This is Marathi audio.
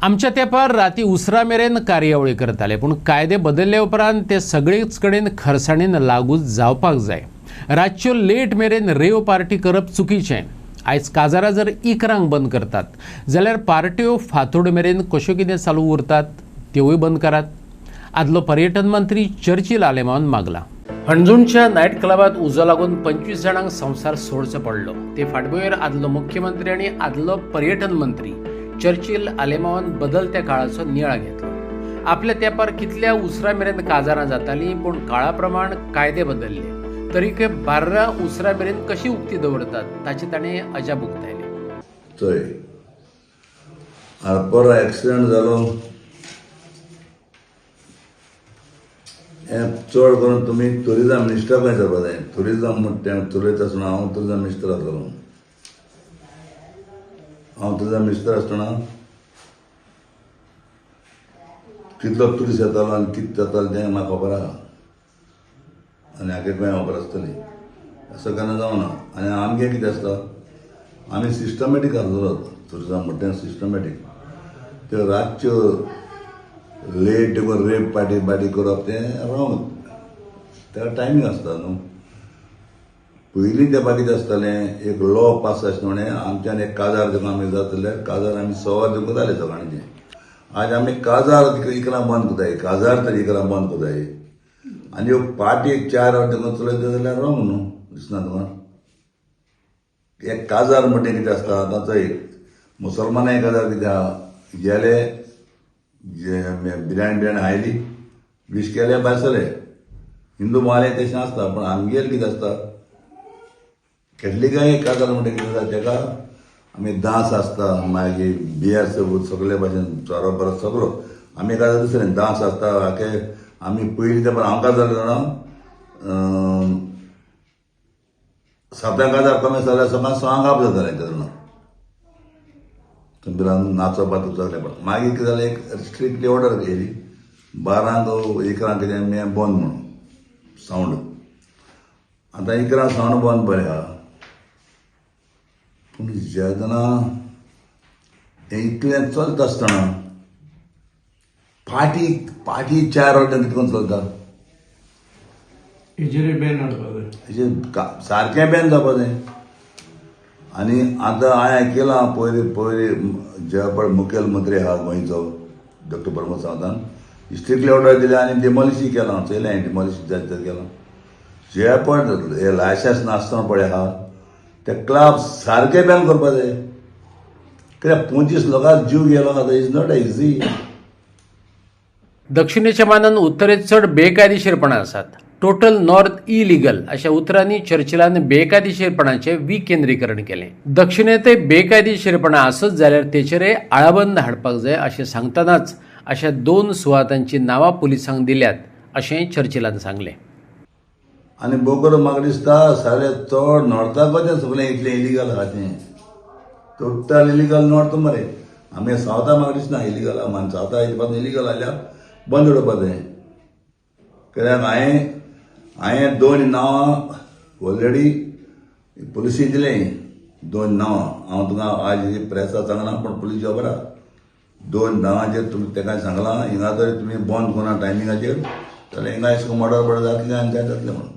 आमच्या तेंपार राती उसरा मेरेन कार्यावळी करताले, पूण कायदे बदलले उपरांत ते सगळेच कडेन खरसाणीन लागू जावपाक जाय। रातच्यो लेट मेरेन रेव पार्टी करप चुकीचें। आयज काजारां जर इकरांक बंद करतात जाल्यार पार्ट्यो फांतोड मेरेन कश्यो कितें चालू उरतात त्योय बंद करात। आदलो पर्यटन मंत्री चर्चिल आलेमावन मागला। हणजूणच्या नायट क्लबात उजो लागून 25 जाणांक संवसार सोडचो पडलो। ते फाटभुंयेर आदलो मुख्यमंत्री आनी आदलो पर्यटन मंत्री चर्चिल आलेमावन बदलत्या काळाचो नियाळ घेतलो। आपल्या तेंपार कितल्या उसरा मेरेन काजारां जातालीं, पूण काळा प्रमाण कायदे बदलले तरीके 12 उसरा मेरेन कशी उक्ती दवरतात ताची ताणें अजाप उक्तायली। थंय आरपोरा एक्सिडेंट जालो, हें चड करून तुमी टुरिजम मिनिस्टर खंय जावपा जाय। टुरिजम म्हणटा चलयता आसतना हांव टुरिजम मिनिस्टर जातलो। हांव टुरिजम मिनिस्टर आसतना कितलो ट्युरिस्ट येतालो आनी कितें जातालें तें म्हाका खबर आहा, आनी हाका खंय खबर आसतली। असं केन्ना जावना। आनी आमगे कितें आसता, आमी सिस्टमॅटीक आसलो टुरिजम म्हणटा सिस्टमॅटीक। त्यो रातच्यो लेट रेप पार्टी करप तें रॉंग। तेका टायमींग आसता न्हू। पयलीं तेंपा कितें आसतालें, एक लॉ पास आसलें, आमच्यान एक काजार दिवंक आमी जाता जाल्यार काजार आमी सवार दिवंक जाले सगळ्यांचे। आज आमी काजार इकरां बंद कोताय, काजार तरी इकरां बंद कोताय, आनी ह्यो पार्टी एक 4 वर देखून चलयता जाल्यार रॉंग न्हू। दिसना तुका? एक काजार म्हणटा कितें आसता, आतां थंय मुसलमानांय काजार कितें आहा, गेले बिर्याणी खायली, विश केले भायर सरले। हिंदू महालय तशें आसता, पूण आमगेर कितें आसता, कॅथलिकांय काजार म्हणटा कितें जाता, तेका आमी दास आसता, मागीर बियर सगळे भाशेन सोरो बरो सगळो आमी काजार दुसरें दास आसता। हाके आमी पयलीं तेंपार हांव काजार जाणा 7 काजार कमी जाल्यार सकाळ 6 आप जातालें तेन्ना थंय नाचप बाचप जालें। पण मागीर कितें जालें, एक स्ट्रिक्टली ऑर्डर केली 12 1 कितें बंद म्हणून सावंड। आतां 1 सावंड बंद बरें आहा, पूण जेन्ना हें इतलें चलता आसतना पार्टी 4 वरां कितून चलता, हेजेर बॅन हाडपाक जाय, हेजेर सारकें बॅन जावपा जाय। आनी आतां हांवें आयकलां पयलीं जे पळय मुखेलमंत्री आहा गोंयचो डॉक्टर प्रमोद सावंतान स्ट्रिक्टली ऑर्डर दिली आनी डिमॉलिशूय केलां, चयलें हांवें डिमॉलिश जाय केलां। जे पण हे लायसन्स नासतना पळय आहा ते क्लब सारके बॅन करपा जाय। कित्याक 25 लोकांक जीव गेलो आतां, इज नॉट इझी। दक्षिणेच्या मानान उत्तरेत चड बेकायदेशीरपणां आसात। टोटल नॉर्थ इलिगल अशा उतरांनी चर्चिलान बेकायदेशीरपणाचें विकेंद्रीकरण केलें। दक्षिणेतय बेकायदेशीरपणां आसत जाल्यार तेचेरय आळाबंद हाडपाक जाय अशें सांगतनाच अशा 2 सुवातांची नांवां पुलिसांक दिल्यात अशें चर्चिलान सांगलें। आनी बोकर म्हाका दिसता सगळें चड नॉर्थाकूच सगळें इतलें इलिगल आहा तें। टोटल इलिगल नॉर्थ मरे। आमी सावथा म्हाका दिसना इलिगल आहा, मान सावथा इलिगल आल्यार बंद उडोवपा जाय। कित्याक हांवें 2 नांवां ऑलरेडी पुलिसी दिलें, 2 नांवां। हांव तुका आज प्रेसाक सांगना, पूण पुलीस खबर आहा 2 नांवांचेर तुमी तेका सांगलां हिंगा जर तुमी बंद कोना टायमिंगाचेर जाल्यार हिंगा एशें मर्डर जातलें आनी जाय जातलें म्हणून।